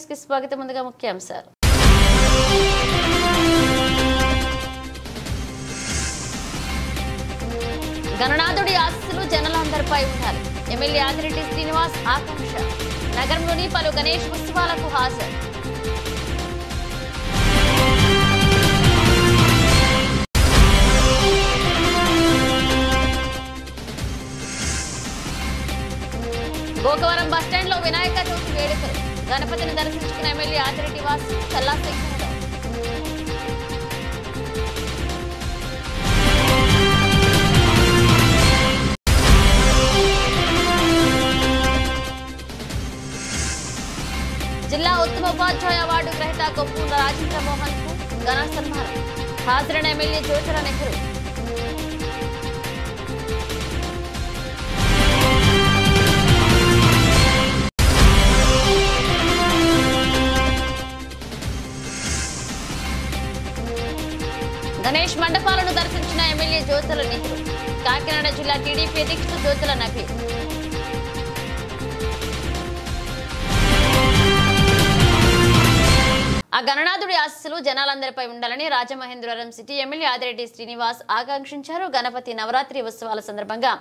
News కి స్వాగతం. ముందుగా ముఖ్యాంశాలు. గణనాథుడి ఆశీస్సులు జనాలందరిపై ఉండాలి. ఎమ్మెల్యే ఆదిరెడ్డి శ్రీనివాస్ ఆకాంక్ష. నగరంలోని పలు గణేష్ ఉత్సవాలకు హాజరు. గోకవరం బస్టాండ్ లో వినాయక చవితి వేడుకలు. గణపతిని దర్శించుకున్న ఎమ్మెల్యే ఆదిరెడ్డి వాసు చల్లాశంకరరావు. జిల్లా ఉత్తమ ఉపాధ్యాయ అవార్డు గ్రహీత కొప్పుల రాజేంద్ర మోహన్ కు ఘన సన్మానం. హాజరైన ఎమ్మెల్యే జ్యోతుల నెహ్రూ. గణేష్ మండపాలను దర్శించిన ఎమ్మెల్యే జ్యోతుల నెహ్రూ. కాకినాడ జిల్లా టీడీపీ అధ్యక్షుడు జ్యోతుల నబీ. ఆ గణనాథుడి ఆశీస్సులు జనాలందరిపై ఉండాలని రాజమహేంద్రవరం సిటీ ఎమ్మెల్యే ఆదిరెడ్డి శ్రీనివాస్ ఆకాంక్షించారు. గణపతి నవరాత్రి ఉత్సవాల సందర్భంగా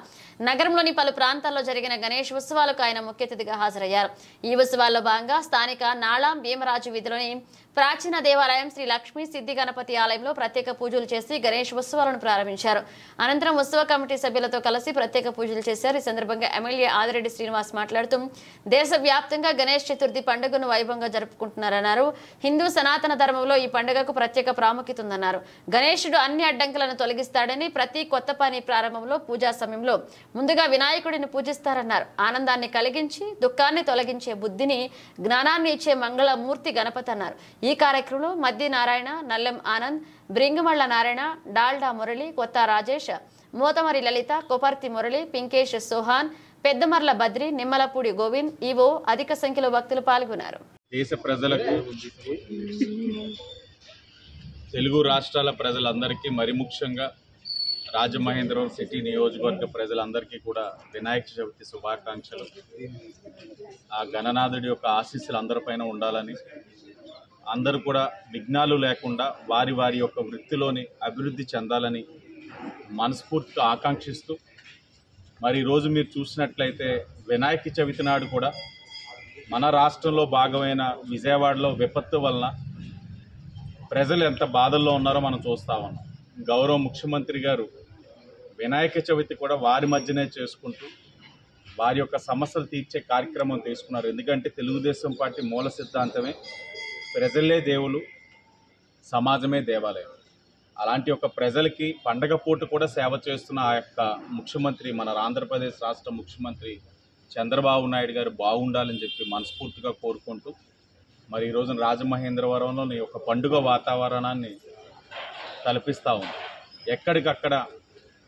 నగరంలోని పలు ప్రాంతాల్లో జరిగిన గణేష్ ఉత్సవాలకు ఆయన ముఖ్య అతిథిగా హాజరయ్యారు. ఈ ఉత్సవాల్లో భాగంగా స్థానిక నాళం భీమరాజు వీధిలోని ప్రాచీన దేవాలయం శ్రీ లక్ష్మీ సిద్ధి గణపతి ఆలయంలో ప్రత్యేక పూజలు చేసి గణేష్ ఉత్సవాలను ప్రారంభించారు. అనంతరం ఉత్సవ కమిటీ సభ్యులతో కలిసి ప్రత్యేక పూజలు చేశారు. ఈ సందర్భంగా ఎమ్మెల్యే ఆదిరెడ్డి శ్రీనివాస్ మాట్లాడుతూ దేశవ్యాప్తంగా గణేష్ చతుర్థి పండుగను వైభవంగా జరుపుకుంటున్నారన్నారు. హిందూ సనాతన ధర్మంలో ఈ పండుగకు ప్రత్యేక ప్రాముఖ్యత ఉందన్నారు. గణేశుడు అన్ని అడ్డంకులను తొలగిస్తాడని, ప్రతి కొత్త పని ప్రారంభంలో పూజా సమయంలో ముందుగా వినాయకుడిని పూజిస్తారన్నారు. ఆనందాన్ని కలిగించి దుఃఖాన్ని తొలగించే బుద్ధిని, జ్ఞానాన్ని ఇచ్చే మంగళమూర్తి గణపతి అన్నారు. ఈ కార్యక్రమంలో మద్ది నారాయణ, నల్లెం ఆనంద్, బ్రింగుమళ్ల నారాయణ, డాల్డా మురళి, కొత్త రాజేష్, మోతమరి లలిత, కొపర్తి మురళి, పింకేష్ సోహాన్, పెద్దమర్ల బద్రి, నిమ్మలపూడి గోవింద్, ఈవో అధిక సంఖ్యలో భక్తులు పాల్గొన్నారు. దేశ ప్రజలకు, తెలుగు రాష్ట్రాల ప్రజలందరికీ, మరి ముఖ్యంగా రాజమహేంద్రవరం సిటీ నియోజకవర్గ ప్రజలందరికీ కూడా వినాయక చవితి శుభాకాంక్షలు. ఆ గణనాథుడి యొక్క ఆశీస్సులు అందరిపైన ఉండాలని, అందరూ కూడా విఘ్నాలు లేకుండా వారి వారి యొక్క వృత్తిలోని అభివృద్ధి చెందాలని మనస్ఫూర్తిగా ఆకాంక్షిస్తూ, మరి ఈరోజు మీరు చూసినట్లయితే వినాయక చవితి నాడు కూడా మన రాష్ట్రంలో భాగమైన విజయవాడలో విపత్తు వలన ప్రజలు ఎంత బాధల్లో ఉన్నారో మనం చూస్తూ ఉన్నాం. గౌరవ ముఖ్యమంత్రి గారు వినాయక చవితి కూడా వారి మధ్యనే చేసుకుంటూ వారి యొక్క సమస్యలు తీర్చే కార్యక్రమం తీసుకున్నారు. ఎందుకంటే తెలుగుదేశం పార్టీ మూల సిద్ధాంతమే ప్రజలే దేవులు, సమాజమే దేవాలయం. అలాంటి ఒక ప్రజలకి పండగ పూట కూడా సేవ చేస్తున్న ఆ యొక్క ముఖ్యమంత్రి, మన ఆంధ్రప్రదేశ్ రాష్ట్ర ముఖ్యమంత్రి చంద్రబాబు నాయుడు గారు బాగుండాలని చెప్పి మనస్ఫూర్తిగా కోరుకుంటూ, మరి ఈరోజు రాజమహేంద్రవరంలో ఒక పండుగ వాతావరణాన్ని కల్పిస్తూ ఉంది. ఎక్కడికక్కడ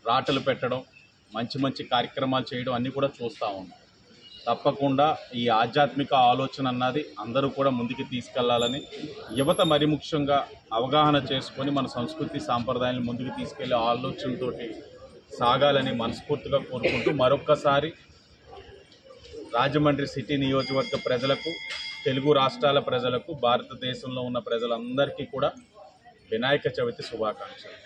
రాటలు పెట్టడం, మంచి మంచి కార్యక్రమాలు చేయడం అన్నీ కూడా చూస్తూ ఉన్నాం. తప్పకుండా ఈ ఆధ్యాత్మిక ఆలోచన అన్నది అందరూ కూడా ముందుకు తీసుకెళ్లాలని, యువత మరి ముఖ్యంగా అవగాహన చేసుకొని మన సంస్కృతి సాంప్రదాయాలను ముందుకు తీసుకెళ్లే ఆలోచనతోటి సాగాలని మనస్ఫూర్తిగా కోరుకుంటూ, మరొక్కసారి రాజమండ్రి సిటీ నియోజకవర్గ ప్రజలకు, తెలుగు రాష్ట్రాల ప్రజలకు, భారతదేశంలో ఉన్న ప్రజలందరికీ కూడా వినాయక చవితి శుభాకాంక్షలు.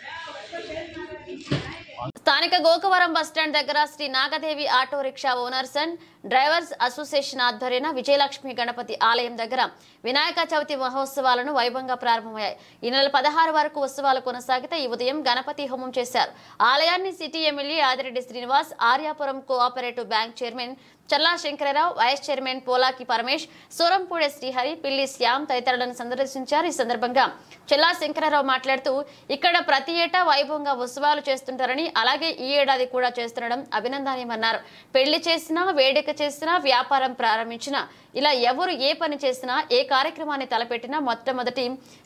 స్థానిక గోకవరం బస్టాండ్ దగ్గర Shri Nagadevi auto rickshaw owners and drivers association ఆధ్వర్యాన విజయలక్ష్మి గణపతి ఆలయం దగ్గర వినాయక చవితి మహోత్సవాలను వైభవంగా ప్రారంభమయ్యాయి. ఈ నెల 16 వరకు ఉత్సవాలు కొనసాగితే ఈ ఉదయం గణపతి హోమం చేశారు. ఆలయాన్ని city MLA Adireddy Srinivas, Aryapuram cooperative bank chairman Challa Sankararao, vice chairman Polaki Paramesh, Surampudi Srihari, Pilli Shyam తదితరులను సందర్శించారు. ఈ సందర్భంగా చల్లా శంకరరావు మాట్లాడుతూ, ఇక్కడ ప్రతి ఏటా వైభవంగా ఉత్సవాలు చేస్తుంటారని, అలాగే ఈ ఏడాది కూడా చేస్తుండడం అభినందనీయమన్నారు. పెళ్లి చేసినా, వేడుక చేసినా, వ్యాపారం ప్రారంభించినా, ఇలా ఎవరు ఏ పని చేసినా, ఏ కార్యక్రమాన్ని తలపెట్టినా మొట్టమొదటి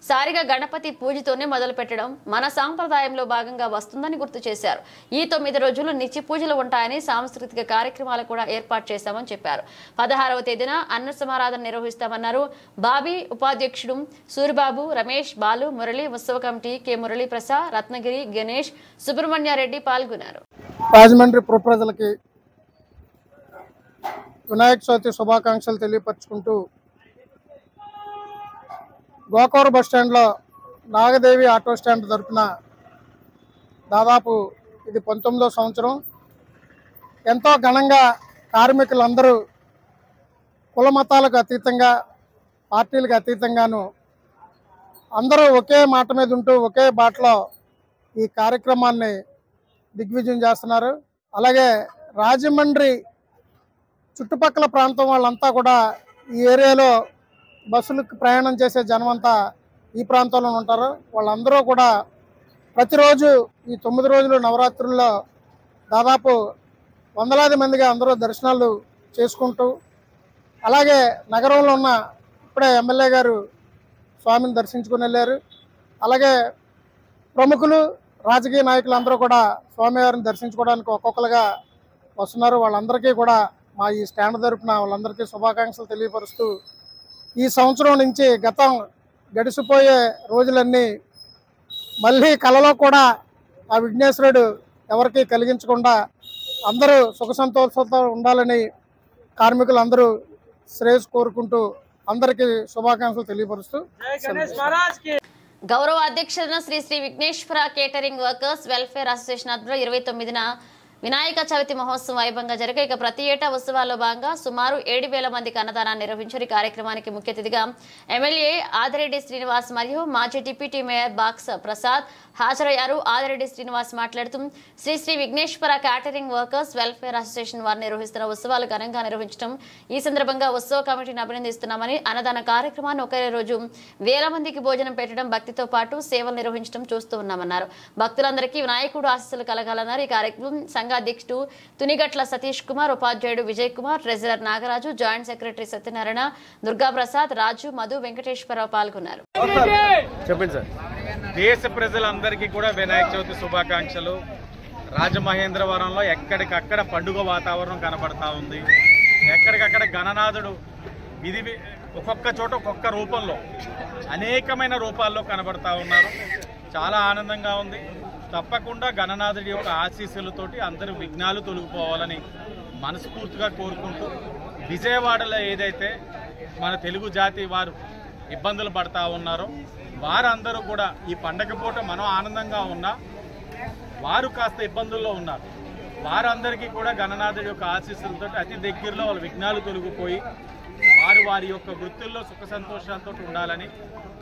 సారిగా గణపతి పూజతోనే మొదలు పెట్టడం మన సాంప్రదాయంలో భాగంగా వస్తుందని గుర్తు చేశారు. ఈ 9 రోజులు నిత్య పూజలు ఉంటాయని, సాంస్కృతిక కార్యక్రమాలు కూడా ఏర్పాటు చేశామని చెప్పారు. 16వ తేదీన అన్న సమారాధన నిర్వహిస్తామన్నారు. బాబీ ఉపాధ్యక్షుడు సూరిబాబు, రమేష్, బాలు, మురళి, ఉత్సవ కమిటీ కె మురళీ ప్రసాద్, రత్నగిరి, గణేష్, సుబ్రహ్మణ్యారెడ్డి పాల్గొన్నారు. రాజమండ్రి ప్రజలకి వినాయక చవితి శుభాకాంక్షలు తెలియపరుచుకుంటూ గోకవరం బస్టాండ్లో నాగదేవి ఆటో స్టాండ్ తరపున దాదాపు ఇది 19వ సంవత్సరం. ఎంతో ఘనంగా కార్మికులందరూ కుల మతాలకు అతీతంగా, పార్టీలకు అతీతంగాను అందరూ ఒకే మాట మీద ఉంటూ ఒకే బాటలో ఈ కార్యక్రమాన్ని దిగ్విజయం చేస్తున్నారు. అలాగే రాజమండ్రి చుట్టుపక్కల ప్రాంతం వాళ్ళంతా కూడా ఈ ఏరియాలో బస్సులకు ప్రయాణం చేసే జనమంతా ఈ ప్రాంతంలో ఉంటారు. వాళ్ళందరూ కూడా ప్రతిరోజు ఈ 9 రోజులు నవరాత్రుల్లో దాదాపు వందలాది మందిగా అందరూ దర్శనాలు చేసుకుంటూ, అలాగే నగరంలో ఉన్న ఇప్పుడే ఎమ్మెల్యే గారు స్వామిని దర్శించుకుని వెళ్ళారు. అలాగే ప్రముఖులు, రాజకీయ నాయకులు అందరూ కూడా స్వామివారిని దర్శించుకోవడానికి ఒక్కొక్కరుగా వస్తున్నారు. వాళ్ళందరికీ కూడా మా ఈ స్టాండ్ తరపున వాళ్ళందరికీ శుభాకాంక్షలు తెలియపరుస్తూ, ఈ సంవత్సరం నుంచి గతం గడిచిపోయే రోజులన్నీ మళ్ళీ కలలో కూడా ఆ విఘ్నేశ్వరుడు ఎవరికి కలిగించకుండా అందరూ సుఖ సంతోషాలతో ఉండాలని కార్మికులు అందరూ శ్రేయస్సు కోరుకుంటూ అందరికీ శుభాకాంక్షలు తెలియపరుస్తూ గౌరవ అధ్యక్షులైన Shri Shri Vighneshwara catering workers welfare association ఆధ్వర్యంలో 29న వినాయక చవితి మహోత్సవం వైభవంగా జరిగే. ఇక ప్రతి ఏటా ఉత్సవాల్లో భాగంగా సుమారు 7,000 మందికి అన్నదానాన్ని నిర్వహించారు. ఈ కార్యక్రమానికి ముఖ్య అతిథిగా ఎమ్మెల్యే ఆదిరెడ్డి శ్రీనివాస్ మరియు మాజీ డిప్యూటీ మేయర్ బాక్స్ ప్రసాద్ హాజరయ్యారు. ఆదిరెడ్డి శ్రీనివాస్ మాట్లాడుతూ Sri Shri Vighneshwara catering workers welfare association వారు నిర్వహిస్తున్న ఉత్సవాలు ఘనంగా నిర్వహించడం, ఈ సందర్భంగా ఉత్సవ కమిటీని అభినందిస్తున్నామని, అన్నదాన కార్యక్రమాన్ని ఒకే రోజు 1000 మందికి భోజనం పెట్టడం, భక్తితో పాటు సేవలు నిర్వహించడం చూస్తూ ఉన్నామన్నారు. భక్తులందరికీ వినాయకుడు ఆశీస్సులు కలగాలన్నారు. ఈ కార్యక్రమం సంఘాధ్యక్షుడు తునిగట్ల సతీష్ కుమార్, ఉపాధ్యాయుడు Vijay Kumar, treasurer Nagaraju, joint secretary Satyanarayana, Durga Prasad, Raju, Madhu, Venkateswararao పాల్గొన్నారు. దేశ ప్రజలందరికీ కూడా వినాయక చవితి శుభాకాంక్షలు. రాజమహేంద్రవరంలో ఎక్కడికక్కడ పండుగ వాతావరణం కనబడతా ఉంది. ఎక్కడికక్కడ గణనాథుడు ఒక్కొక్క చోట ఒక్కొక్క రూపంలో అనేకమైన రూపాల్లో కనబడతా ఉన్నారు. చాలా ఆనందంగా ఉంది. తప్పకుండా గణనాథుడి యొక్క ఆశీస్సులతోటి అందరూ విఘ్నాలు తొలగిపోవాలని మనస్ఫూర్తిగా కోరుకుంటూ, విజయవాడలో ఏదైతే మన తెలుగు జాతి వారు ఇబ్బందులు పడతా ఉన్నారో వారందరూ కూడా ఈ పండగ పూట మనం ఆనందంగా ఉన్నా వారు కాస్త ఇబ్బందుల్లో ఉన్నారు. వారందరికీ కూడా గణనాథుడి యొక్క ఆశీస్సులతో అతి దగ్గరలో వాళ్ళ విఘ్నాలు తొలగిపోయి వారు వారి యొక్క వృత్తుల్లో సుఖ సంతోషాలతో ఉండాలని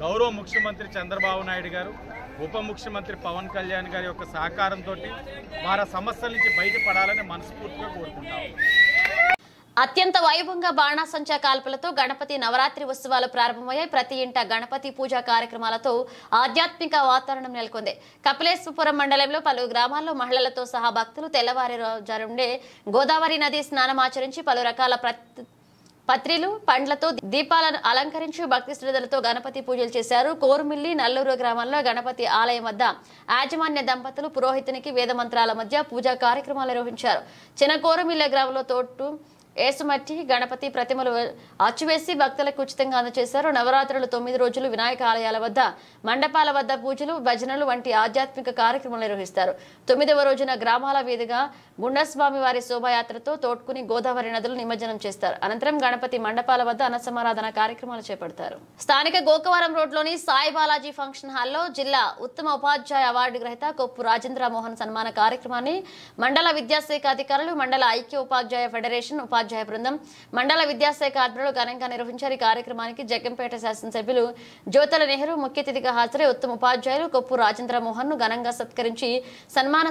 గౌరవ ముఖ్యమంత్రి చంద్రబాబు నాయుడు గారు, ఉప ముఖ్యమంత్రి పవన్ కళ్యాణ్ గారి యొక్క సహకారంతో వారి సమస్యల నుంచి బయటపడాలని మనస్ఫూర్తిగా కోరుకుంటాము. అత్యంత వైభవంగా బాణాసంచా కాల్పులతో గణపతి నవరాత్రి ఉత్సవాలు ప్రారంభమయ్యాయి. ప్రతి ఇంట గణపతి పూజా కార్యక్రమాలతో ఆధ్యాత్మిక వాతావరణం నెలకొంది. కపిలేశ్వరపురం మండలంలో పలు గ్రామాల్లో మహిళలతో సహా భక్తులు తెల్లవారి జరుండే గోదావరి నది స్నానమాచరించి పలు రకాల పత్రిలు, పండ్లతో దీపాలను అలంకరించి భక్తి శ్రద్ధలతో గణపతి పూజలు చేశారు. కోరుమిల్లి, నల్లూరు గ్రామాల్లో గణపతి ఆలయం వద్ద యాజమాన్య దంపతులు పురోహితునికి వేద మంత్రాల మధ్య పూజా కార్యక్రమాలు నిర్వహించారు. చిన్న కోరుమిల్ల గ్రామంలో తోటు ఏసుమట్టి గణపతి ప్రతిమలు అచ్చువేసి భక్తులకు ఉచితంగా అందజేశారు. నవరాత్రులు 9 రోజులు వినాయక ఆలయాల వద్ద, మండపాల వద్ద పూజలు, భజనలు వంటి ఆధ్యాత్మిక కార్యక్రమాలు నిర్వహిస్తారు. 9వ రోజున గ్రామాల వీధిగా గుండస్వామి వారి శోభాయాత్రతో తోడ్కుని గోదావరి నదులు నిమజ్జనం చేస్తారు. అనంతరం గణపతి మండపాల వద్ద అన్నసమారాధన కార్యక్రమాలు చేపడతారు. స్థానిక గోకవరం రోడ్లోని సాయి బాలాజీ ఫంక్షన్ హాల్లో జిల్లా ఉత్తమ ఉపాధ్యాయ అవార్డు గ్రహీత కొప్పు రాజేంద్ర మోహన్ సన్మాన కార్యక్రమాన్ని మండల విద్యాశాఖ అధికారులు, మండల ఐక్య ఉపాధ్యాయ ఫెడరేషన్ ఉపాధ్యాయ బృందం, మండల విద్యాశాఖ ఆధ్వర్యంలో ఘనంగా నిర్వహించారు. ఈ కార్యక్రమానికి జగ్గంపేట శాసనసభ్యులు జ్యోతుల నెహ్రూ ముఖ్య అతిథిగా హాజరై ఉత్తమ ఉపాధ్యాయులు కొప్పు రాజేంద్ర మోహన్ ను ఘనంగా సత్కరించి సన్మాన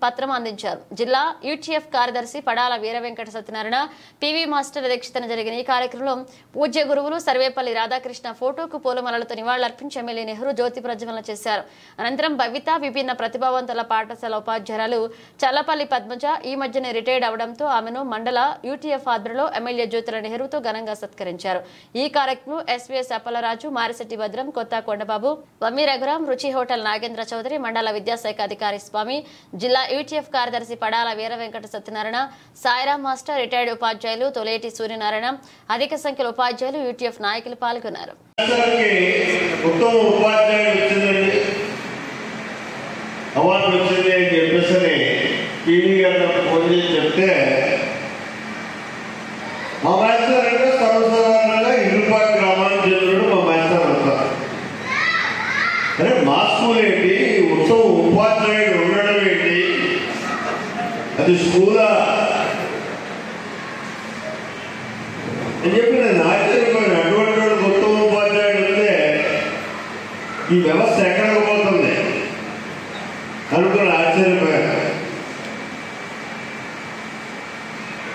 పత్రం అందించారు. జిల్లా యూటీఎఫ్ కార్యదర్శి పడాల వీర వెంకట సత్యనారాయణ, పివి మాస్టర్ అధ్యక్షతన జరిగిన ఈ కార్యక్రమంలో పూజ్య గురువులు సర్వేపల్లి రాధాకృష్ణ ఫోటోకు పూలమాలలతో నివాళులర్పించి ఎమ్మెల్యే నెహ్రూ జ్యోతి ప్రజ్వలన చేశారు. అనంతరం భవిత, విభిన్న ప్రతిభావంతుల పాఠశాల ఉపాధ్యాయులు చల్లపల్లి పద్మజ ఈ మధ్యనే రిటైర్డ్ అవడంతో ఆమెను మండల యూటీఎఫ్ ఆధ్వర్యంలో ఎమ్మెల్యే జ్యోతుల నెహ్రూతో ఘనంగా సత్కరించారు. ఈ కార్యక్రమం ఎస్వీఎస్ అప్పలరాజు, మారిశెట్టి భద్రం, కొత్త కొండబాబు, వమ్మి రఘురాం, రుచి హోటల్ నాగేంద్ర చౌదరి, మండల విద్యాశాఖ అధికారి స్వామి, జిల్లా యూటీఎఫ్ కార్యదర్శి పడాల వీర వెంకట సత్యనారాయణ, సాయిరాం మాస్టర్, రిటైర్డ్ ఉపాధ్యాయులు తొలేటి సూర్యనారాయణ, అధిక సంఖ్యలో ఉపాధ్యాయులు, యూటీఎఫ్ నాయకులు పాల్గొన్నారు. మా మాస్టర్ అంటే సర్వసాధారణంగా ఇరుపాటి గ్రామానికి చెందిన మా మాస్టర్ అవుతారు. స్కూల్ ఏంటి, ఉత్సవం ఉపాధ్యాయుడు ఉండడం ఏంటి, అది స్కూలా అని చెప్పి నేను ఆశ్చర్యపోయాను. అటువంటి ఉత్తమ ఉపాధ్యాయుడు ఉంటే ఈ వ్యవస్థ ఎక్కడికి పోతుంది అనుకుని ఆశ్చర్యపోయాను.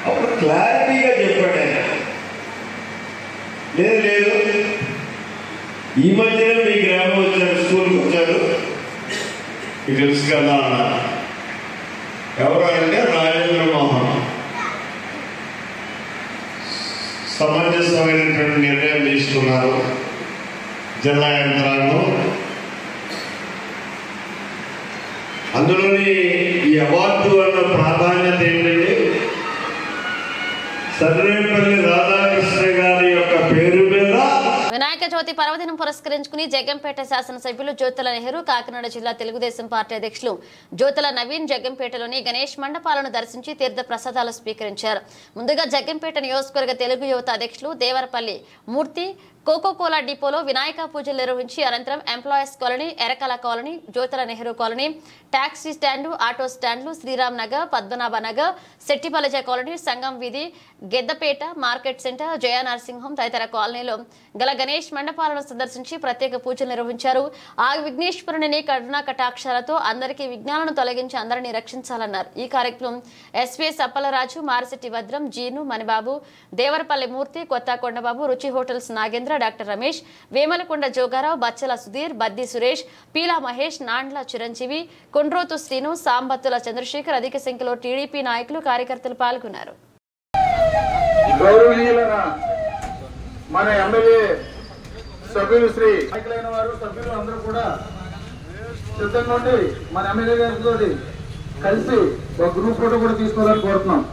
అప్పుడు క్లారిటీగా చెప్పాడు ఆయన, లేదు లేదు ఈ మధ్యనే మీ గ్రామం వచ్చారు, స్కూల్కి వచ్చారు, మీకు తెలుసు కదా అన్నారు. ఎవరు అంటే రాజేంద్ర మోహన్. సమంజసమైనటువంటి నిర్ణయం తీసుకున్నారు జిల్లా యంత్రాంగం. అందులోని ఈ అవార్డు వల్ల ప్రాధాన్యత ఏంటంటే సర్వేపల్లి రాధాకృష్ణ గారి యొక్క పేరు మీద వినాయక చవితి పర్వదినం పురస్కరించుకుని జగ్గంపేట శాసనసభ్యులు జ్యోతుల నెహ్రూ, కాకినాడ జిల్లా తెలుగుదేశం పార్టీ అధ్యక్షులు జ్యోతుల నవీన్ జగ్గంపేటలోని గణేష్ మండపాలను దర్శించి తీర్థ ప్రసాదాలు స్వీకరించారు. ముందుగా జగ్గంపేట నియోజకవర్గ తెలుగు యువత అధ్యక్షులు దేవరపల్లి మూర్తి కోకోకోలా డిపోలో వినాయక పూజలు నిర్వహించి అనంతరం employees colony, Erakala colony, Jyothula Nehru colony, taxi stand, auto స్టాండ్లు, శ్రీరామ్ నగర్, పద్మనాభ నగర్, శెట్టిపలజ కాలనీ, సంగం వీధి, గెద్దపేట, మార్కెట్ సెంటర్, జయ నరసింహం తదితర కాలనీలో గల గణేష్ మండపాలను సందర్శించి ప్రత్యేక పూజలు నిర్వహించారు. ఆ విఘ్నేశ్వరుని కరుణా కటాక్షాలతో అందరికీ విఘ్నాలను తొలగించి అందరినీ రక్షించాలన్నారు. ఈ కార్యక్రమం ఎస్వీఎస్ అప్పలరాజు, మారిశెట్టి భద్రం, జీను, మణిబాబు, దేవరపల్లి మూర్తి, కొత్త కొండబాబు, రుచి హోటల్స్ నాగేంద్ర, డాక్టర్ రమేష్, వేమలకొండ జోగారావు, బచ్చల సుధీర్, బద్ది సురేష్, పీలా మహేష్, నాండ్ల చిరంజీవి, కొండ్రోతు శ్రీను, సాంబత్తుల చంద్రశేఖర్ అధిక సంఖ్యలో టీడీపీ నాయకులు, కార్యకర్తలు పాల్గొన్నారు. మన ఎమ్మెల్యే సభ్యులు శ్రీ నాయకులైన వారు సభ్యులు అందరూ కూడా సిద్ధంగా ఉండి మన ఎమ్మెల్యే గారితో కలిసి ఒక గ్రూప్ ఫోటో కూడా తీసుకోవాలని కోరుతున్నాం.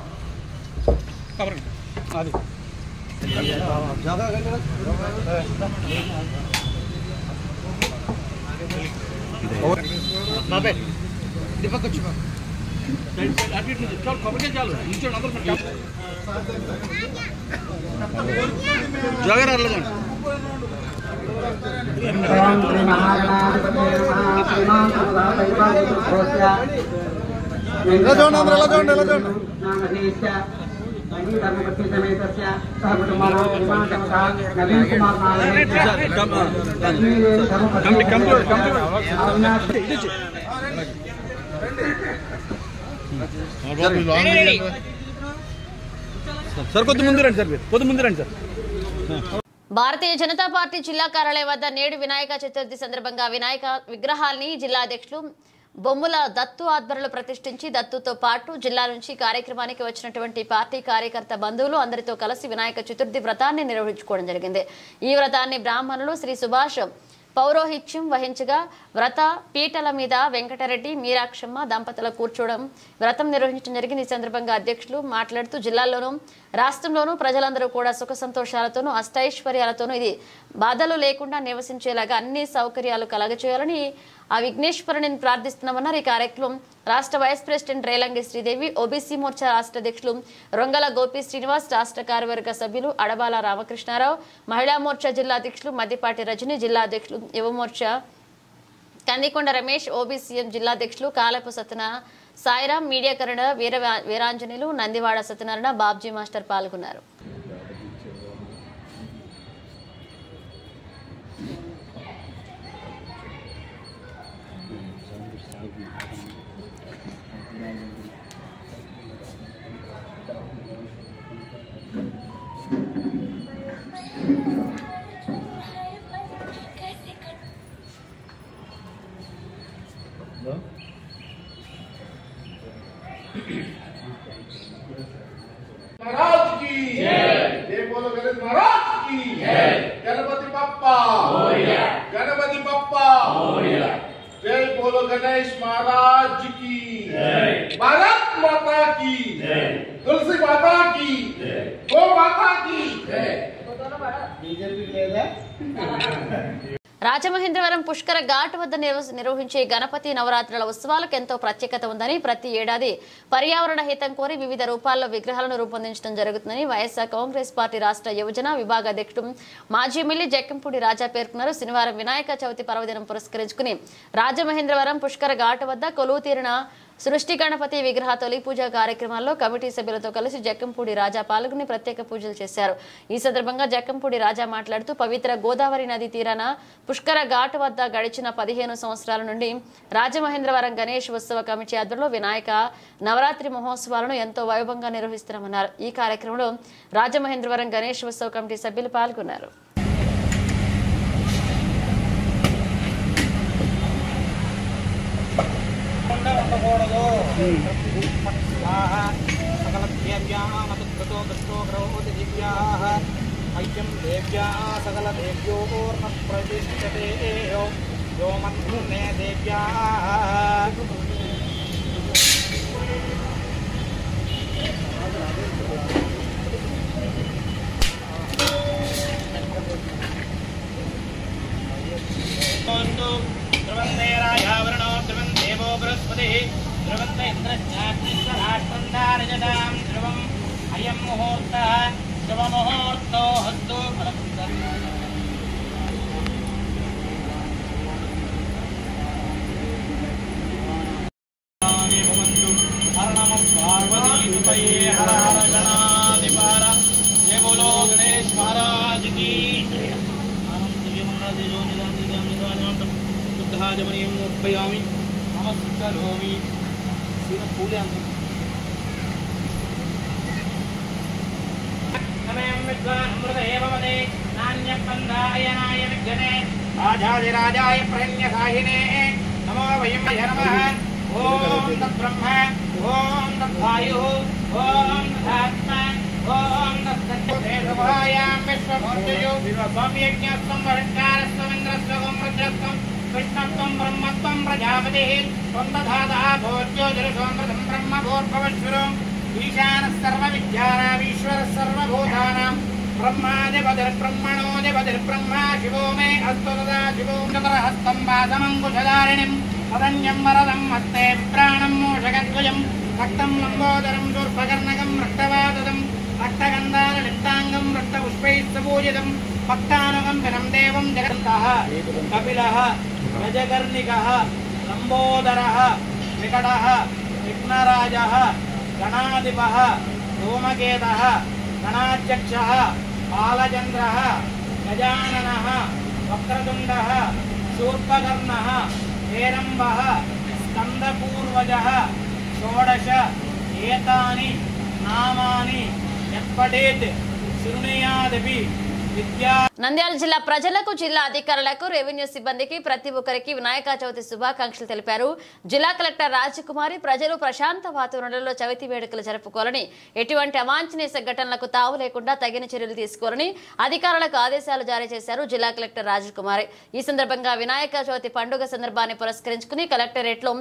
భారతీయ జనతా పార్టీ జిల్లా కార్యాలయం వద్ద నేడు వినాయక చతుర్థి సందర్భంగా వినాయక విగ్రహాల్ని జిల్లా అధ్యక్షులు బొమ్ముల దత్తు ఆధ్వర్యంలో ప్రతిష్ఠించి దత్తుతో పాటు జిల్లా నుంచి కార్యక్రమానికి వచ్చినటువంటి పార్టీ కార్యకర్త బంధువులు అందరితో కలిసి వినాయక చతుర్థి వ్రతాన్ని నిర్వహించుకోవడం జరిగింది. ఈ వ్రతాన్ని బ్రాహ్మణులు శ్రీ సుభాష్ పౌరోహిత్యం వహించగా వ్రత పీటల మీద వెంకటరెడ్డి, మీరాక్షమ్మ దంపతుల కూర్చోవడం వ్రతం నిర్వహించడం జరిగింది. ఈ సందర్భంగా అధ్యక్షులు మాట్లాడుతూ జిల్లాల్లోనూ రాష్ట్రంలోనూ ప్రజలందరూ కూడా సుఖ సంతోషాలతోనూ అష్టైశ్వర్యాలతోనూ ఇది బాధలు లేకుండా నివసించేలాగా అన్ని సౌకర్యాలు కలగచేయాలని ఆ విఘ్నేశ్వరుని ప్రార్థిస్తున్నామన్నారు. ఈ కార్యక్రమం రాష్ట్ర vice president Relangi Sridevi, OBC Morcha రాష్ట్ర అధ్యక్షులు రొంగల గోపి శ్రీనివాస్, రాష్ట్ర కార్యవర్గ సభ్యులు అడబాల రామకృష్ణారావు, మహిళా మోర్చా జిల్లా అధ్యక్షులు మద్దిపాటి రజని, జిల్లా అధ్యక్షులు యువ మోర్చా కందికొండ రమేష్, ఓబీసీఎం జిల్లా అధ్యక్షులు కాలపు సత్యన సాయిరాం, మీడియా కరణ వీరాంజనేయులు, నందివాడ సత్యనారాయణ, బాబ్జీ మాస్టర్ పాల్గొన్నారు. महाराज की जय, बोलो गणेश महाराज की जय, गणपति बप्पा मोरया, गणपति बप्पा मोरया, जय बोलो गणेश महाराज की जय, भारत माता की जय, तुलसी माता की जय, गौ माता की जय. రాజమహేంద్రవరం పుష్కర ఘాట్ వద్ద నిర్వహించే గణపతి నవరాత్రుల ఉత్సవాలకు ఎంతో ప్రత్యేకత ఉందని, ప్రతి ఏడాది పర్యావరణ హితం కోరి వివిధ రూపాల్లో విగ్రహాలను రూపొందించడం జరుగుతుందని వైఎస్ఆర్ కాంగ్రెస్ పార్టీ రాష్ట్ర యువజన విభాగ అధ్యక్షుడు మాజీ ఎమ్మెల్యే జక్కంపూడి రాజా పేర్కొన్నారు. శనివారం వినాయక చవితి పర్వదినం పురస్కరించుకుని రాజమహేంద్రవరం పుష్కర ఘాట్ వద్ద కొలువు తీరిన సృష్టి గణపతి విగ్రహ తొలి పూజ కార్యక్రమాల్లో కమిటీ సభ్యులతో కలిసి జక్కంపూడి రాజా పాల్గొని ప్రత్యేక పూజలు చేశారు. ఈ సందర్భంగా జక్కంపూడి రాజా మాట్లాడుతూ పవిత్ర గోదావరి నది తీరాన పుష్కర ఘాట్ వద్ద గడిచిన 15 సంవత్సరాల నుండి రాజమహేంద్రవరం గణేష్ ఉత్సవ కమిటీ ఆధ్వర్యంలో వినాయక నవరాత్రి మహోత్సవాలను ఎంతో వైభవంగా నిర్వహిస్తున్నామన్నారు. ఈ కార్యక్రమంలో రాజమహేంద్రవరం గణేష్ ఉత్సవ కమిటీ సభ్యులు పాల్గొన్నారు. ఐక్యం దేవ్యా సకల దేవ్యోర్న ప్రతిష్ఠతే యో మన్నే దేవ్యా ధ్రువందే రాజావరణో ధ్రువం దేవో బృహస్పతి ధ్రువంత ఇంద్రశ్చాగ్నిశ్వరాష్ట్రంధారజతాం ధ్రువం అయం ముహూర్త శుభముహూర్తో హస్తు హర హర గణాధిపార జయ బోలో గణేష్ మహారాజ్ की शुद्धाजमनीयं उपयामि नमस्करोमि पूजयामि नमः विद्वान् अमृतदेववदे नान्यपन्दायनाय विद्यने राजाधिराजाय प्रण्यसाहिने नमो वयं नमः ओम तद्ब्रह्म ओम तद्वायुः ओम तदात्मा ओम तत्सत्तेजोयां विश्वमूर्तयो स्वाम्यज्ञस्तं वरकारस्तं इन्द्रस्तं रुद्रस्तं कृष्णत्वं ब्रह्मत्वं प्रजापतिः त्वं दधातः भोज्योतिरसोऽमृतं ब्रह्मभूर्भुवस्वरो ईशानः सर्वविद्यानामीश्वरः सर्वभूतानां ब्रह्मादिपतिर्ब्रह्मणोऽधिपतिर्ब्रह्मा शिवो मे अस्तु तदा शिवो चतुरहस्तं वासमङ्कुशधारिणीं तदन्यं वरदं हस्ते विप्राणं मूषकध्वजं रक्तं लम्बोदरं शूर्पकर्णकं रक्तवातदं रक्तगन्धारलिप्ताङ्गं रक्तपुष्पैः सपूजितं भक्तानुकम्पिनं देवं जगन्तः कपिलः गजकर्णिकः लम्बोदरः विकटः विघ्नराजः गणाधिपः धूमकेतः गणाध्यक्षः बालचन्द्रः गजाननः वक्रतुण्डः शूर्पकर्णः हेरम्बः स्कन्दपूर्वजः षोडश एतानि नामानि यत्पठेत् शृणुयादपि నంద్యాల జిల్లా ప్రజలకు, జిల్లా అధికారులకు, రెవెన్యూ సిబ్బందికి ప్రతి ఒక్కరికి వినాయక చవితి శుభాకాంక్షలు తెలిపారు. జిల్లా కలెక్టర్ రాజకుమారి ప్రజలు ప్రశాంత వాతావరణంలో చవితి వేడుకలు జరుపుకోవాలని, ఎటువంటి అవాంఛనీయ సంఘటనలకు తావు లేకుండా తగిన చర్యలు తీసుకోవాలని అధికారులకు ఆదేశాలు జారీ చేశారు జిల్లా కలెక్టర్ రాజకుమారి. ఈ సందర్భంగా వినాయక చవితి పండుగ సందర్భాన్ని పురస్కరించుకుని కలెక్టరేట్లో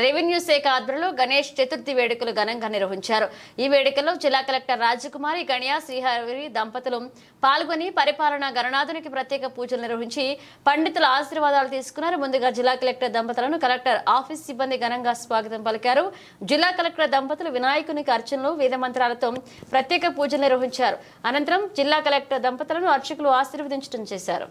రెవెన్యూ శాఖ ఆధ్వర్యంలో గణేష్ చతుర్థి వేడుకలు ఘనంగా నిర్వహించారు. ఈ వేడుకల్లో జిల్లా కలెక్టర్ రాజకుమారి, గణ్య శ్రీహరి దంపతులు పాల్గొని పరిపాలనా గణనాథునికి ప్రత్యేక పూజలు నిర్వహించి పండితుల ఆశీర్వాదాలు తీసుకున్నారు. ముందుగా జిల్లా కలెక్టర్ దంపతులను కలెక్టర్ ఆఫీస్ సిబ్బంది ఘనంగా స్వాగతం పలికారు. జిల్లా కలెక్టర్ దంపతులు వినాయకునికి అర్చనలు, వేద మంత్రాలతో ప్రత్యేక పూజలు నిర్వహించారు. అనంతరం జిల్లా కలెక్టర్ దంపతులను అర్చకులు ఆశీర్వదించడం చేశారు.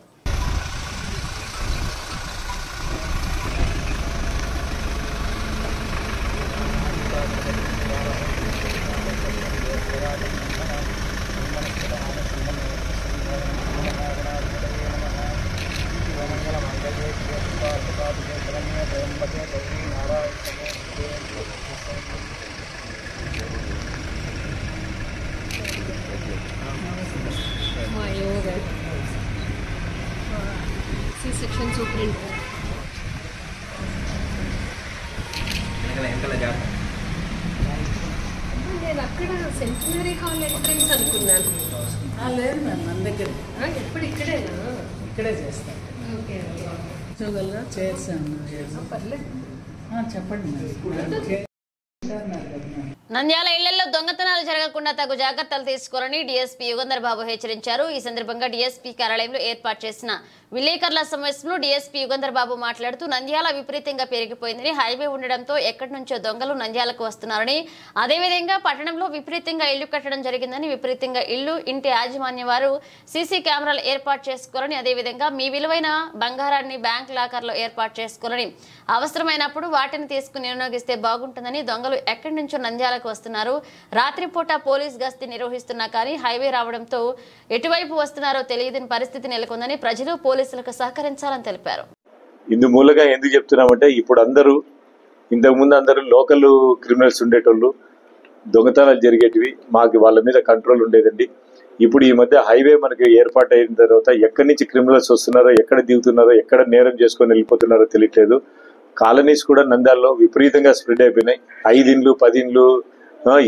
సెక్షన్ సూపరింట్ నేను అక్కడ సెంటినరీ హాల్ ఎంట్రన్స్ అనుకున్నాను. లేదు మ్యామ్, మన దగ్గర ఎప్పుడు ఇక్కడేనా? ఇక్కడే చేస్తాను. ఓకే చూగలరా చేస్తాను. పర్లేదు. చెప్పండి. నంద్యాల ఇళ్లలో దొంగతనాలు జరగకుండా తగు జాగ్రత్తలు తీసుకోవాలని డీఎస్పీ యుగంధర్ బాబు హెచ్చరించారు. ఈ సందర్భంగా డీఎస్పీ కార్యాలయంలో ఏర్పాటు చేసిన విలేకరుల సమావేశంలో డీఎస్పీ యుగంధర్ బాబు మాట్లాడుతూ నంద్యాల విపరీతంగా పెరిగిపోయిందని, హైవే ఉండడంతో ఎక్కడి నుంచో దొంగలు నంద్యాలకు వస్తున్నారని, అదేవిధంగా పట్టణంలో విపరీతంగా ఇళ్లు కట్టడం జరిగిందని, విపరీతంగా ఇంటి యాజమాన్యం వారు సీసీ కెమెరాలు ఏర్పాటు చేసుకోవాలని, అదేవిధంగా మీ విలువైన బంగారాన్ని బ్యాంక్ లాకర్లో ఏర్పాటు చేసుకోవాలని, అవసరమైనప్పుడు వాటిని తీసుకుని వినియోగిస్తే బాగుంటుందని, దొంగలు ఎక్కడి నుంచో నంద్యాలకు వస్తున్నారు, రాత్రిపూట పోలీస్ గస్తీ నిర్వహిస్తున్నా కానీ హైవే రావడంతో ఎటువైపు వస్తున్నారో తెలియని పరిస్థితి నెలకొందని, ప్రజలు పోలీసులకు సహకరించాలని తెలిపారు. ఇందు మూలంగా ఎందుకు చెప్తున్నామంటే, ఇప్పుడు ఇంతకుముందు అందరూ లోకల్ క్రిమినల్స్ ఉండేటోళ్ళు, దొంగతనాలు జరిగేటివి, మాకు వాళ్ళ మీద కంట్రోల్ ఉండేదండి. ఇప్పుడు ఈ మధ్య హైవే మనకి ఏర్పాటు అయిన తర్వాత ఎక్కడి నుంచి క్రిమినల్స్ వస్తున్నారో, ఎక్కడ దిగుతున్నారో, ఎక్కడ నేరం చేసుకొని వెళ్ళిపోతున్నారో తెలియట్లేదు. కాలనీస్ కూడా నంద్యాలలో విపరీతంగా స్ప్రెడ్ అయిపోయినాయి. 5 ఇండ్లు 10 ఇండ్లు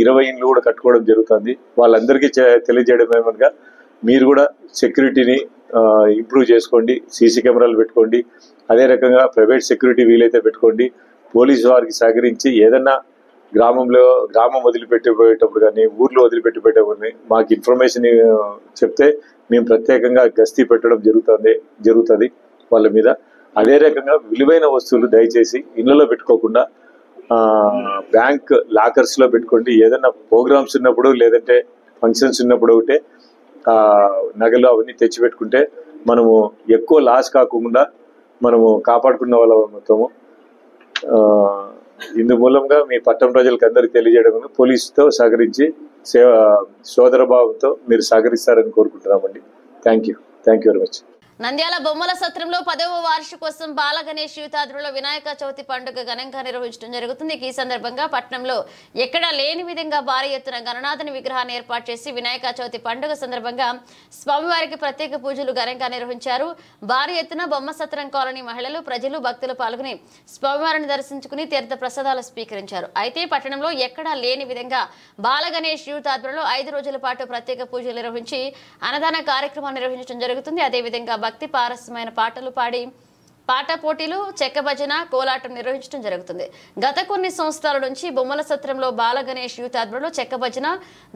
20 ఇండ్లు కూడా కట్టుకోవడం జరుగుతుంది. వాళ్ళందరికీ తెలియజేయడం ఏమనగా, మీరు కూడా సెక్యూరిటీని ఇంప్రూవ్ చేసుకోండి, సీసీ కెమెరాలు పెట్టుకోండి, అదే రకంగా ప్రైవేట్ సెక్యూరిటీ వీలైతే పెట్టుకోండి. పోలీసు వారికి సహకరించి ఏదన్నా గ్రామం వదిలిపెట్టిపోయేటప్పుడు కానీ, ఊర్లో వదిలిపెట్టిపోయేటప్పుడు మాకు ఇన్ఫర్మేషన్ చెప్తే మేము ప్రత్యేకంగా గస్తీ పెట్టడం జరుగుతుంది వాళ్ళ మీద. అదే రకంగా విలువైన వస్తువులు దయచేసి ఇళ్లలో పెట్టుకోకుండా బ్యాంక్ లాకర్స్ లో పెట్టుకోండి. ఏదైనా ప్రోగ్రామ్స్ ఉన్నప్పుడు, లేదంటే ఫంక్షన్స్ ఉన్నప్పుడు ఒకటే నగలు అవన్నీ తెచ్చిపెట్టుకుంటే మనము ఎక్కువ లాస్ కాకుండా మనము కాపాడుకున్న వాళ్ళ మొత్తము. ఇందు మూలంగా మీ పట్టణ ప్రజలకు అందరికీ తెలియజేయడం, పోలీసుతో సహకరించి సోదర భావంతో మీరు సహకరిస్తారని కోరుకుంటున్నామండి. Thank you very much. Nandyala Bommala సత్రంలో 10వ వార్షికోత్సవం బాల గణేష్ యూతాద్రులో వినాయక చవితి పండుగ ఘనంగా నిర్వహించడం జరుగుతుంది. ఈ సందర్భంగా పట్టణంలో ఎక్కడా లేని విధంగా భారీ ఎత్తున గణనాథుని విగ్రహాన్ని ఏర్పాటు చేసి వినాయక చవితి పండుగ సందర్భంగా స్వామివారికి ప్రత్యేక పూజలు ఘనంగా నిర్వహించారు. భారీ ఎత్తున బొమ్మ సత్రం కాలనీ మహిళలు, ప్రజలు, భక్తులు పాల్గొని స్వామివారిని దర్శించుకుని తీర్థ ప్రసాదాలు స్వీకరించారు. అయితే పట్టణంలో ఎక్కడా లేని విధంగా బాల గణేష్ యూతాద్రులో 5 రోజుల పాటు ప్రత్యేక పూజలు నిర్వహించి అన్నదాన కార్యక్రమాన్ని నిర్వహించడం జరుగుతుంది. అదేవిధంగా భక్తి పారస్యమైన పాటలు పాడి పాట పోటీలు, చెక్క భజన, కోలాటం నిర్వహించడం జరుగుతుంది. గత కొన్ని సంవత్సరాల నుంచి బొమ్మల సత్రంలో బాల గణేష్ యూత్ ఆధ్వర్యంలో చెక్క భజన,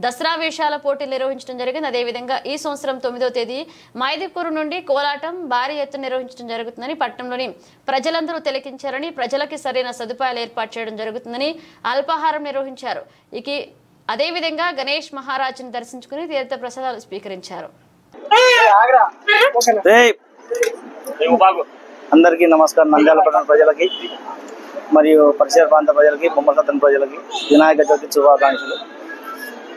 దసరా వేషాల పోటీలు నిర్వహించడం జరిగింది. అదేవిధంగా ఈ సంవత్సరం 9వ తేదీ మైదుకూరు నుండి కోలాటం భారీ ఎత్తున నిర్వహించడం జరుగుతుందని, పట్టణంలోని ప్రజలందరూ తిలకించారని, ప్రజలకి సరైన సదుపాయాలు ఏర్పాటు చేయడం జరుగుతుందని అల్పాహారం నిర్వహించారు. అదేవిధంగా గణేష్ మహారాజుని దర్శించుకుని తీర్థ ప్రసాదాలు స్వీకరించారు. అందరికీ నమస్కారం. నంద్యాల పట్టణ ప్రజలకి మరియు పరిసర ప్రాంత ప్రజలకి, బొమ్మల సత్రం ప్రజలకి వినాయక చవితి శుభాకాంక్షలు.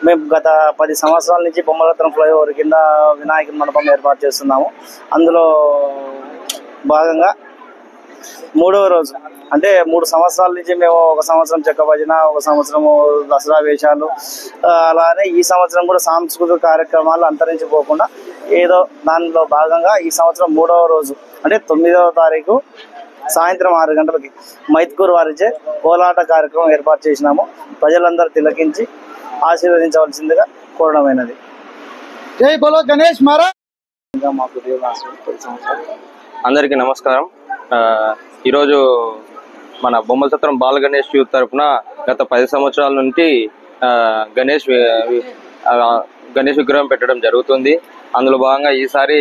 మేము గత 10 సంవత్సరాల నుంచి బొమ్మల సత్రం ఫ్లైఓవర్ కింద వినాయక మండపం ఏర్పాటు చేస్తున్నాము. అందులో భాగంగా 3వ రోజు అంటే 3 సంవత్సరాల నుంచి మేము ఒక సంవత్సరం చెక్క భజన, ఒక సంవత్సరము దసరా వేషాలు, అలానే ఈ సంవత్సరం కూడా సాంస్కృతిక కార్యక్రమాలు అంతరించిపోకుండా ఏదో దానిలో భాగంగా ఈ సంవత్సరం 3వ రోజు అంటే 9వ తారీఖు సాయంత్రం 6 గంటలకి మైదుకూరు వారిచే కోలాట కార్యక్రమం ఏర్పాటు చేసినాము. ప్రజలందరూ తిలకించి ఆశీర్వదించవలసిందిగా కోరడమైనది. జై బోలో గణేష్ మహారాజ్. అందరికీ నమస్కారం. ఈరోజు మన బొమ్మల సత్రం బాల గణేష్ యూత్ తరఫున గత 10 సంవత్సరాల నుంచి గణేష్ విగ్రహం పెట్టడం జరుగుతుంది. అందులో భాగంగా ఈసారి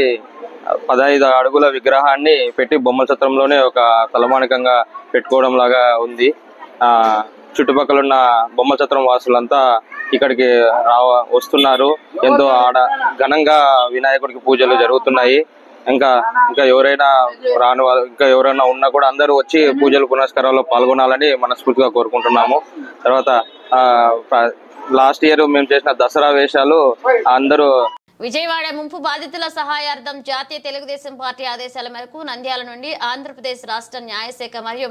15 అడుగుల విగ్రహాన్ని పెట్టి బొమ్మల సత్రంలోనే ఒక తలమానికంగా పెట్టుకోవడం లాగా ఉంది. చుట్టుపక్కల ఉన్న బొమ్మల సత్రం వాసులంతా ఇక్కడికి వస్తున్నారు. ఎంతో ఘనంగా వినాయకుడికి పూజలు జరుగుతున్నాయి. ఇంకా ఎవరైనా రాని వాళ్ళు, ఇంకా ఎవరైనా ఉన్నా కూడా అందరూ వచ్చి పూజలు పునస్కారాల్లో పాల్గొనాలని మనస్ఫూర్తిగా కోరుకుంటున్నాము. తర్వాత లాస్ట్ ఇయర్ మేము చేసిన దసరా వేషాలు అందరూ విజయవాడ ముంపు బాధితుల సహాయార్థం జాతీయ తెలుగుదేశం పార్టీ ఆదేశాల మేరకు నంద్యాల నుండి ఆంధ్రప్రదేశ్ రాష్ట్ర న్యాయశాఖ మరియు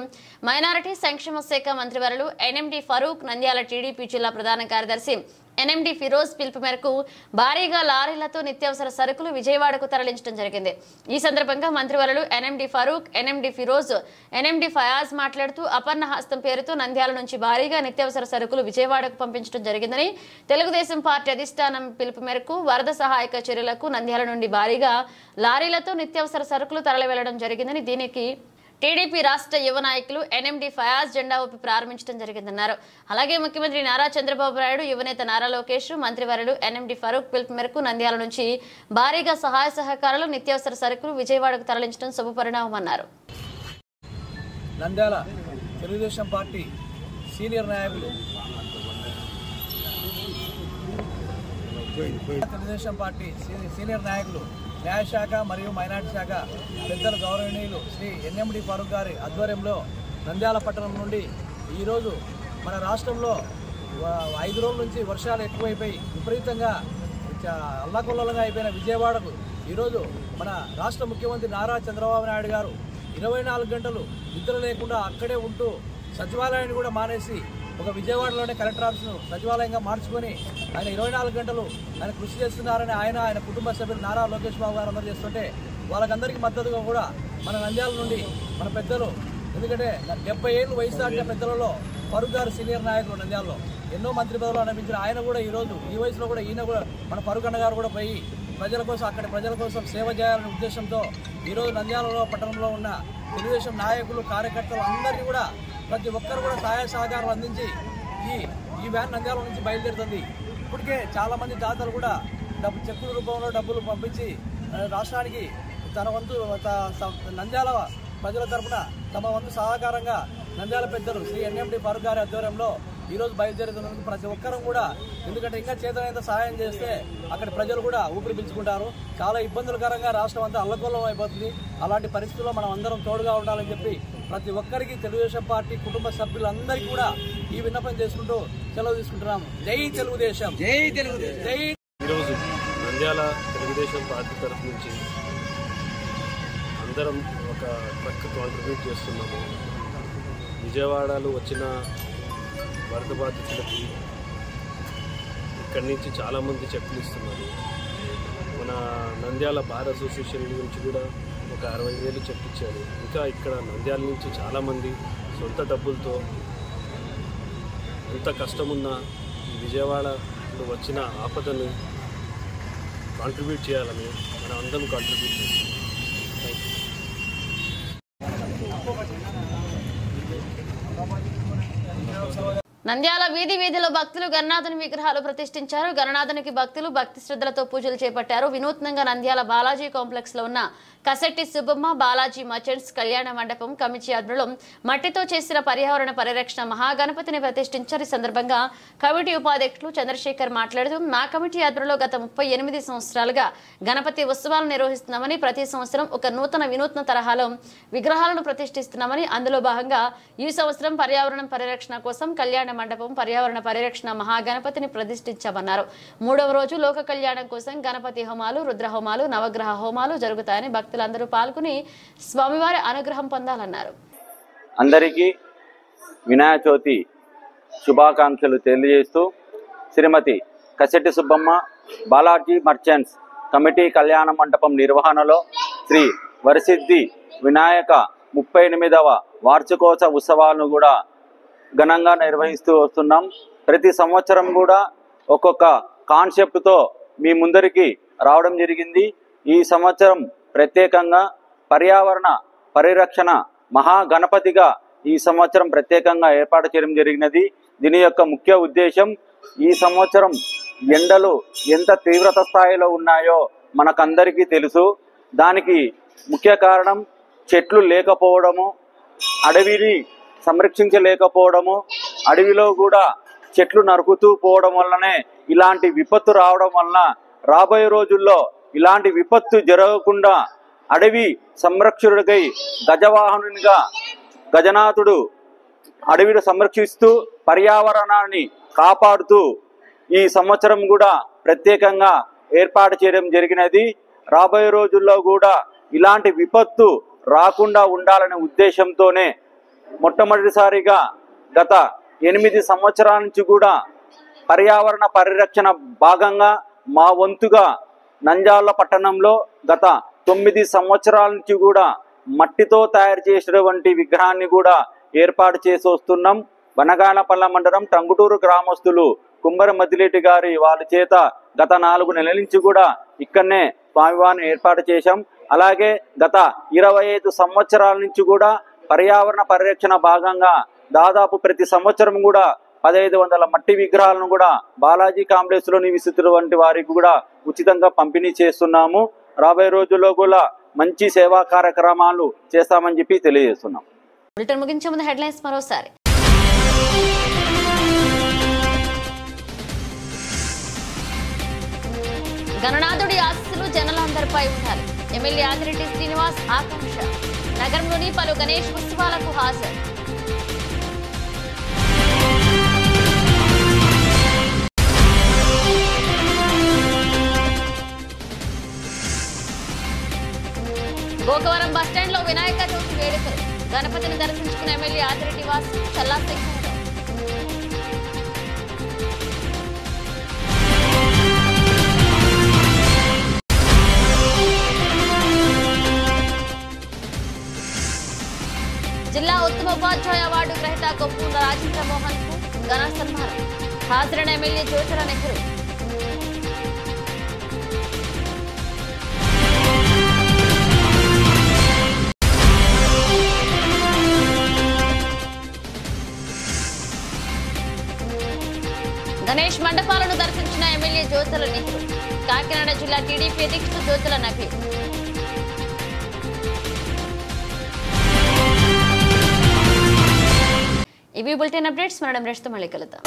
మైనారిటీ సంక్షేమ శాఖ మంత్రివర్యులు ఎన్ఎండి ఫరూక్, నంద్యాల టీడీపీ జిల్లా ప్రధాన కార్యదర్శి ఎన్ఎండి ఫిరోజ్ పిలుపు మేరకు భారీగా లారీలతో నిత్యావసర సరుకులు విజయవాడకు తరలించడం జరిగింది. ఈ సందర్భంగా మంత్రివర్యులు NMD Farooq, NMD Firoz, NMD Fayaz మాట్లాడుతూ అపర్ణ హస్తం పేరుతో నంద్యాల నుంచి భారీగా నిత్యావసర సరుకులు విజయవాడకు పంపించడం జరిగిందని, తెలుగుదేశం పార్టీ అధిష్టానం పిలుపు మేరకు వరద సహాయక చర్యలకు నంద్యాల నుండి భారీగా లారీలతో నిత్యావసర సరుకులు తరలి వెళ్లడం జరిగిందని, దీనికి టీడీపీ రాష్ట్ర యువ నాయకులు ఎన్ఎండి ఫయాజ్ జెండా ఊపి ప్రారంభించడం జరిగిందన్నారు. అలాగే ముఖ్యమంత్రి నారా చంద్రబాబు నాయుడు, యువనేత నారా లోకేష్, మంత్రివర్యులు ఎన్ఎండి ఫరూక్ పిలుపు మేరకు నంద్యాల నుంచి భారీగా సహాయ సహకారాలు, నిత్యావసర సరుకులు విజయవాడకు తరలించడం శుభపరిణామమన్నారు. నంద్యాల తెలుగుదేశం పార్టీ సీనియర్ నాయకులు, తెలుగుదేశం పార్టీ సీనియర్ నాయకులు, న్యాయశాఖ మరియు మైనార్టీ శాఖ పెద్దల గౌరవనీయులు శ్రీ ఎన్ఎండి ఫరూక్ గారి ఆధ్వర్యంలో నంద్యాల పట్టణం నుండి ఈరోజు మన రాష్ట్రంలో 5 రోజుల నుంచి వర్షాలు ఎక్కువైపోయి విపరీతంగా అల్లకొల్లలుగా అయిపోయిన విజయవాడకు ఈరోజు మన రాష్ట్ర ముఖ్యమంత్రి నారా చంద్రబాబు నాయుడు గారు 24 గంటలు నిద్ర లేకుండా అక్కడే ఉంటూ సచివాలయాన్ని కూడా మానేసి ఒక విజయవాడలోనే కలెక్టర్ ఆఫీసును సచివాలయంగా మార్చుకొని ఆయన 24 గంటలు ఆయన కృషి చేస్తున్నారని ఆయన కుటుంబ సభ్యులు నారా లోకేష్ బాబు గారు అందరూ చేస్తుంటే వాళ్ళకందరికీ మద్దతుగా కూడా మన నంద్యాల నుండి మన పెద్దలు, ఎందుకంటే 70 ఏళ్ళు వయసు దాటిన పెద్దలలో ఫరూక్ గారు సీనియర్ నాయకులు నంద్యాలలో ఎన్నో మంత్రి పదవులు అనిపించిన ఆయన కూడా ఈరోజు ఈ వయసులో కూడా ఈయన కూడా మన ఫరూక్ అన్న గారు కూడా పోయి ప్రజల కోసం అక్కడి ప్రజల కోసం సేవ చేయాలనే ఉద్దేశంతో ఈరోజు నంద్యాలలో పట్టణంలో ఉన్న తెలుగుదేశం నాయకులు, కార్యకర్తలు అందరినీ కూడా ప్రతి ఒక్కరు కూడా సహాయ సహకారాలు అందించి ఈ వ్యాన్ నంద్యాల నుంచి బయలుదేరుతుంది. ఇప్పటికే చాలామంది దాతలు కూడా చెక్కుల రూపంలో డబ్బులు పంపించి రాష్ట్రానికి తన వంతు నంద్యాల ప్రజల తరఫున తమ వంతు సహకారంగా నంద్యాల పెద్దలు శ్రీ ఎన్ఎండి ఫరూక్ గారి ఆధ్వర్యంలో ఈరోజు బయలుదేరుతున్నందుకు ప్రతి ఒక్కరూ కూడా, ఎందుకంటే ఇంకా చేతనైతే సహాయం చేస్తే అక్కడ ప్రజలు కూడా ఊపిరి పీల్చుకుంటారు. చాలా ఇబ్బందులకరంగా రాష్ట్రం అంతా అల్లకొల్లం అయిపోతుంది. అలాంటి పరిస్థితుల్లో మనం అందరం తోడుగా ఉండాలని చెప్పి ప్రతి ఒక్కరికి తెలుగుదేశం పార్టీ కుటుంబ సభ్యులందరికీ కూడా ఈ విన్నపం చేసుకుంటూ సెలవు తీసుకుంటున్నాము. జై తెలుగుదేశం, జై తెలుగుదేశం, జై. ఈరోజు నంద్యాల తెలుగుదేశం పార్టీ తరఫు నుంచి అందరం ఒక ట్రక్ కాంట్రిబ్యూట్ చేస్తున్నాము. విజయవాడలో వచ్చిన వరద బాధితులకి ఇక్కడి నుంచి చాలామంది చెప్పులు ఇస్తున్నారు. మన నంద్యాల బార్ అసోసియేషన్ నుంచి కూడా ఒక 60,000 చెక్ ఇచ్చారు. ఇంకా ఇక్కడ నంద్యాల నుంచి చాలామంది సొంత డబ్బులతో ఎంత కష్టమున్నా ఈ విజయవాడలో వచ్చిన ఆపదను కాంట్రిబ్యూట్ చేయాలని మనం అందరం కాంట్రిబ్యూట్ చేస్తాం. Thank you. నంద్యాల వీధిలో భక్తులు గణనాథుని విగ్రహాలు ప్రతిష్ఠించారు. గణనాథునికి భక్తులు భక్తి శ్రద్ధలతో పూజలు చేపట్టారు. వినూత్నంగా నంద్యాల బాలాజీ కాంప్లెక్స్ లో ఉన్న కసెట్టి సుబ్బమ్మ బాలాజీ మర్చెంట్స్ కళ్యాణ మండపం కమిటీ ఆధ్వర్యంలో మట్టితో చేసిన పర్యావరణ పరిరక్షణ మహాగణపతిని ప్రతిష్ఠించారు. ఈ సందర్భంగా కమిటీ ఉపాధ్యక్షులు చంద్రశేఖర్ మాట్లాడుతూ మా కమిటీ ఆధ్వర్యంలో గత 38 సంవత్సరాలుగా గణపతి ఉత్సవాలు నిర్వహిస్తున్నామని, ప్రతి సంవత్సరం ఒక వినూత్న తరహాలో విగ్రహాలను ప్రతిష్ఠిస్తున్నామని, అందులో భాగంగా ఈ సంవత్సరం పర్యావరణ పరిరక్షణ కోసం కళ్యాణ మండపం పర్యావరణ పరిరక్షణ మహాగణపతిని ప్రతిష్ఠించామన్నారు. 3వ రోజు లోక కళ్యాణం కోసం గణపతి హోమాలు, రుద్ర హోమాలు, నవగ్రహ హోమాలు జరుగుతాయని భక్తులందరూ పాల్గొని స్వామివారి అనుగ్రహం పొందాలన్నారు. అందరికీ వినాయక చవితి శుభాకాంక్షలు తెలియజేస్తూ శ్రీమతి కసెట్టి సుబ్బమ్మ బాలాజీ మర్చెంట్స్ కమిటీ కళ్యాణ మండపం నిర్వహణలో శ్రీ వరసిద్ధి వినాయక 38వ వార్షికోత్సవ ఉత్సవాలను కూడా ఘనంగా నిర్వహిస్తూ వస్తున్నాం. ప్రతి సంవత్సరం కూడా ఒక్కొక్క కాన్సెప్ట్తో మీ ముందరికి రావడం జరిగింది. ఈ సంవత్సరం ప్రత్యేకంగా పర్యావరణ పరిరక్షణ మహాగణపతిగా ఈ సంవత్సరం ప్రత్యేకంగా ఏర్పాటు చేయడం జరిగినది. దీని యొక్క ముఖ్య ఉద్దేశం, ఈ సంవత్సరం ఎండలు ఎంత తీవ్రత స్థాయిలో ఉన్నాయో మనకందరికీ తెలుసు. దానికి ముఖ్య కారణం చెట్లు లేకపోవడము, అడవిని సంరక్షించలేకపోవడము, అడవిలో కూడా చెట్లు నరుకుతూ పోవడం వల్లనే ఇలాంటి విపత్తు రావడం వలన రాబోయే రోజుల్లో ఇలాంటి విపత్తు జరగకుండా అడవి సంరక్షకుడికై గజవాహనునిగా గజనాథుడు అడవిని సంరక్షిస్తూ పర్యావరణాన్ని కాపాడుతూ ఈ సంవత్సరం కూడా ప్రత్యేకంగా ఏర్పాటు చేయడం జరిగినది. రాబోయే రోజుల్లో కూడా ఇలాంటి విపత్తు రాకుండా ఉండాలనే ఉద్దేశంతోనే మొట్టమొదటిసారిగా గత 8 సంవత్సరాల నుంచి కూడా పర్యావరణ పరిరక్షణ భాగంగా మా వంతుగా నంద్యాల పట్టణంలో గత 9 సంవత్సరాల నుంచి కూడా మట్టితో తయారు చేసినటువంటి విగ్రహాన్ని కూడా ఏర్పాటు చేసి వస్తున్నాం. వనగానపల్ల మండలం టంగుటూరు గ్రామస్తులు కుంభర మద్దిరెడ్డి గారి వాళ్ళ చేత గత 4 నెలల నుంచి కూడా ఇక్కడనే స్వామివారిని ఏర్పాటు చేశాం. అలాగే గత 25 సంవత్సరాల నుంచి కూడా పర్యావరణ పరిరక్షణ భాగంగా దాదాపు ప్రతి సంవత్సరం కూడా 1500 మట్టి విగ్రహాలను కూడా బాలాజీ కాంప్లెక్స్ లో నివసిస్తున్నటువంటి వారికి కూడా ఉచితంగా పంపిణీ చేస్తున్నాము. రాబోయే రోజుల్లో కూడా మంచి సేవా కార్యక్రమాలు చేస్తామని చెప్పి తెలియజేస్తున్నాం. బులెటిన్ ముగించే ముందు హెడ్లైన్స్ మరోసారి. గణనాథుడి ఆశీస్సులు జనాలందరిపై ఉండాలి. ఎమ్మెల్యే ఆదిరెడ్డి శ్రీనివాస్ ఆకాంక్ష. నగరంలోని పలు గణేష్ ఉత్సవాలకు హాజరు. గోకవరం బస్టాండ్ లో వినాయక చవితి వేడుకలు. గణపతిని దర్శించుకున్న ఎమ్మెల్యే ఆదిరెడ్డి వాసు చల్లాసింగ్. జిల్లా ఉత్తమ ఉపాధ్యాయ అవార్డు గ్రహీత కొప్పూల రాజేంద్ర మోహన్ కు ఘన సన్మానం. హాజరైన ఎమ్మెల్యే జ్యోతిరా నెహ్రూ. గణేష్ మండపాలను దర్శించిన ఎమ్మెల్యే జ్యోతుల నెహ్రూ. కాకినాడ జిల్లా టీడీపీ అధ్యక్షుడు జ్యోతుల నబీ. ఇవి బులెటిన్ అప్డేట్స్. మనం నెక్స్ట్ మళ్ళీ కలుద్దాం.